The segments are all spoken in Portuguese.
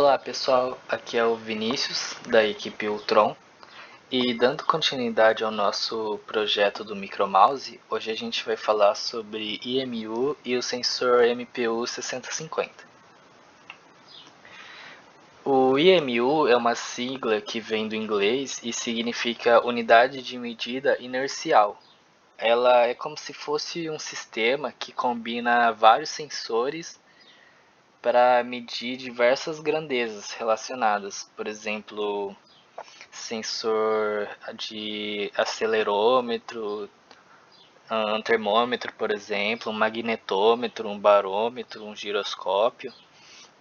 Olá pessoal, aqui é o Vinícius da equipe Ultron e dando continuidade ao nosso projeto do micromouse, hoje a gente vai falar sobre IMU e o sensor MPU 6050. O IMU é uma sigla que vem do inglês e significa Unidade de Medida Inercial. Ela é como se fosse um sistema que combina vários sensores para medir diversas grandezas relacionadas, por exemplo, sensor de acelerômetro, um termômetro, por exemplo, um magnetômetro, um barômetro, um giroscópio.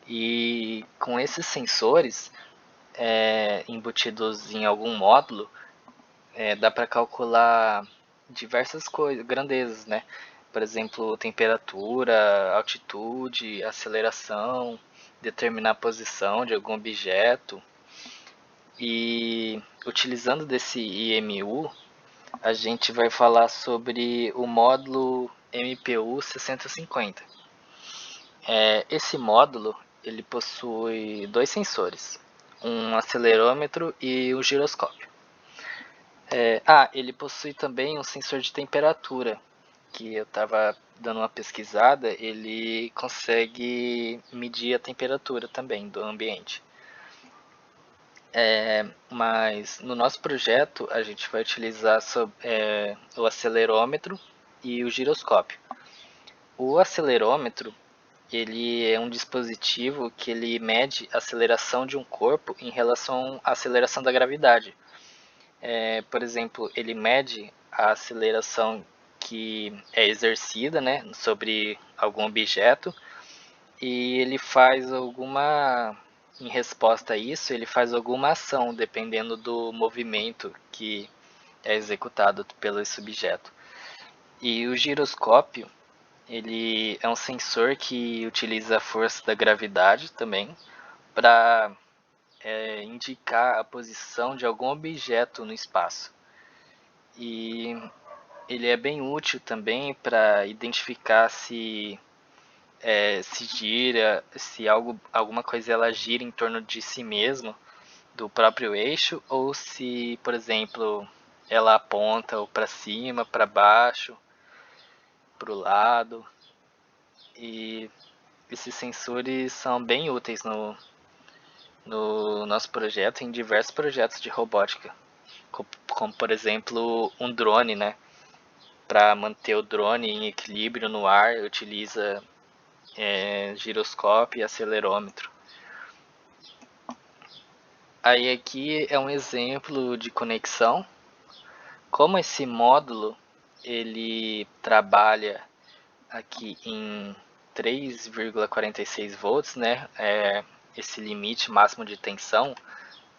E com esses sensores embutidos em algum módulo, dá para calcular diversas coisas, grandezas, né? Por exemplo, temperatura, altitude, aceleração, determinar a posição de algum objeto. E utilizando desse IMU, a gente vai falar sobre o módulo MPU 6050. Esse módulo ele possui dois sensores, um acelerômetro e um giroscópio. Ele possui também um sensor de temperatura, que eu estava dando uma pesquisada, ele consegue medir a temperatura também do ambiente. Mas no nosso projeto a gente vai utilizar o acelerômetro e o giroscópio. O acelerômetro ele é um dispositivo que ele mede a aceleração de um corpo em relação à aceleração da gravidade. Por exemplo, ele mede a aceleração que é exercida, né, sobre algum objeto e ele faz em resposta a isso, ele faz alguma ação dependendo do movimento que é executado pelo esse objeto. E o giroscópio, ele é um sensor que utiliza a força da gravidade também para indicar a posição de algum objeto no espaço. E ele é bem útil também para identificar se gira, se alguma coisa ela gira em torno de si mesmo, do próprio eixo, ou se, por exemplo, ela aponta para cima, para baixo, para o lado. E esses sensores são bem úteis no nosso projeto, em diversos projetos de robótica, como por exemplo um drone, né? Para manter o drone em equilíbrio no ar, utiliza giroscópio e acelerômetro. Aí aqui é um exemplo de conexão. Como esse módulo ele trabalha aqui em 3,46 volts, né? Esse limite máximo de tensão.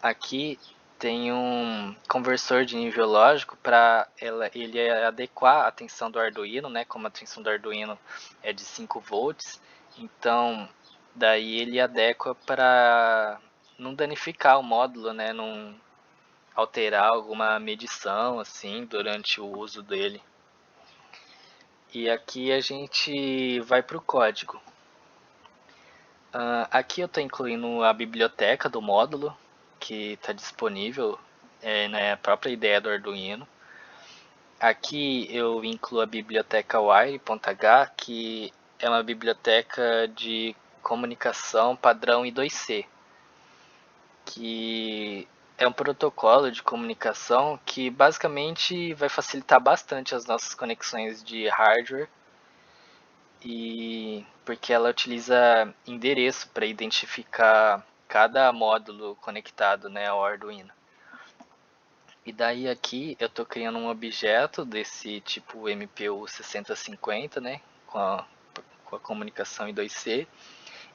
Aqui tem um conversor de nível lógico para ele adequar a tensão do Arduino, né? Como a tensão do Arduino é de 5 volts, então daí ele adequa para não danificar o módulo, né? Não alterar alguma medição assim durante o uso dele. E aqui a gente vai para o código. Aqui eu estou incluindo a biblioteca do módulo, que está disponível na própria ideia do Arduino. Aqui eu incluo a biblioteca wire.h, que é uma biblioteca de comunicação padrão I2C, que é um protocolo de comunicação que basicamente vai facilitar bastante as nossas conexões de hardware, e porque ela utiliza endereço para identificar cada módulo conectado, né, ao Arduino. E daí aqui eu estou criando um objeto desse tipo MPU 6050, né, com a comunicação I2C.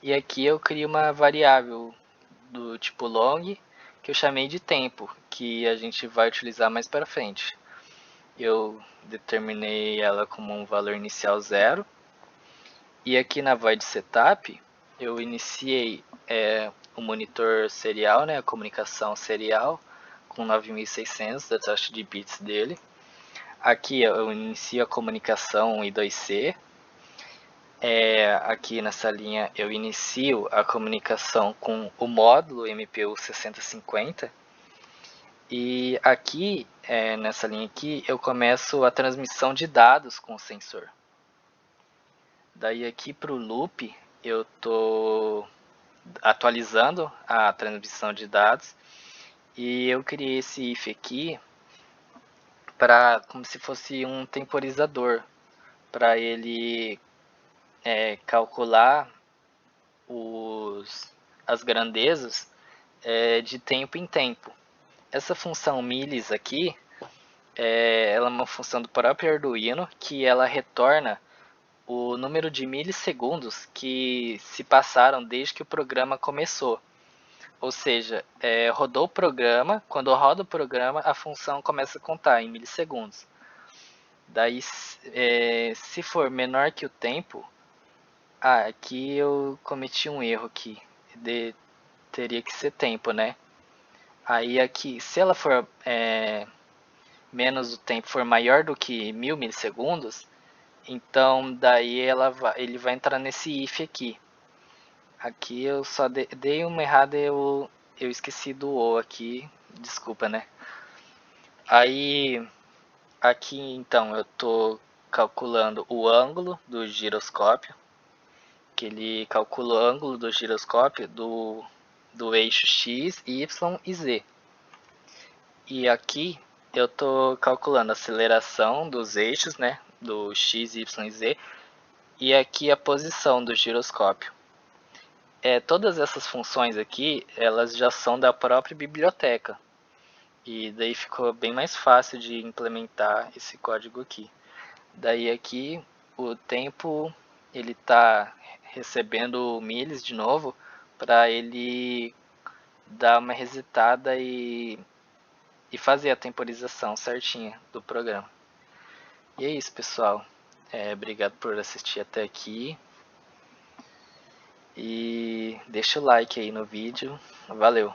E aqui eu crio uma variável do tipo long, que eu chamei de tempo, que a gente vai utilizar mais para frente. Eu determinei ela como um valor inicial 0. E aqui na void setup, eu iniciei o monitor serial, né, a comunicação serial, com 9600 da taxa de bits dele. Aqui eu inicio a comunicação I2C. Aqui nessa linha eu inicio a comunicação com o módulo MPU 6050 e aqui, nessa linha aqui, eu começo a transmissão de dados com o sensor. Daí aqui para o loop eu estou atualizando a transmissão de dados e eu criei esse if aqui para como se fosse um temporizador para ele calcular as grandezas de tempo em tempo. Essa função milis aqui, ela é uma função do próprio Arduino que ela retorna o número de milissegundos que se passaram desde que o programa começou. Ou seja, rodou o programa, quando roda o programa, a função começa a contar em milissegundos. Daí, se for menor que o tempo, aqui eu cometi um erro aqui, teria que ser tempo, né? Aí aqui, se ela for menos o tempo for maior do que 1000 milissegundos, então daí ele vai entrar nesse if aqui. Aqui eu só dei uma errada, eu esqueci do O aqui, desculpa, né? Aí aqui então eu tô calculando o ângulo do giroscópio, que ele calcula o ângulo do giroscópio do eixo X, Y e Z. E aqui eu tô calculando a aceleração dos eixos, né, do X, Y e Z, e aqui a posição do giroscópio. Todas essas funções aqui, elas já são da própria biblioteca. E daí ficou bem mais fácil de implementar esse código aqui. Daí aqui o tempo ele está recebendo miles de novo para ele dar uma resetada e fazer a temporização certinha do programa. E é isso, pessoal. Obrigado por assistir até aqui. E deixa o like aí no vídeo. Valeu!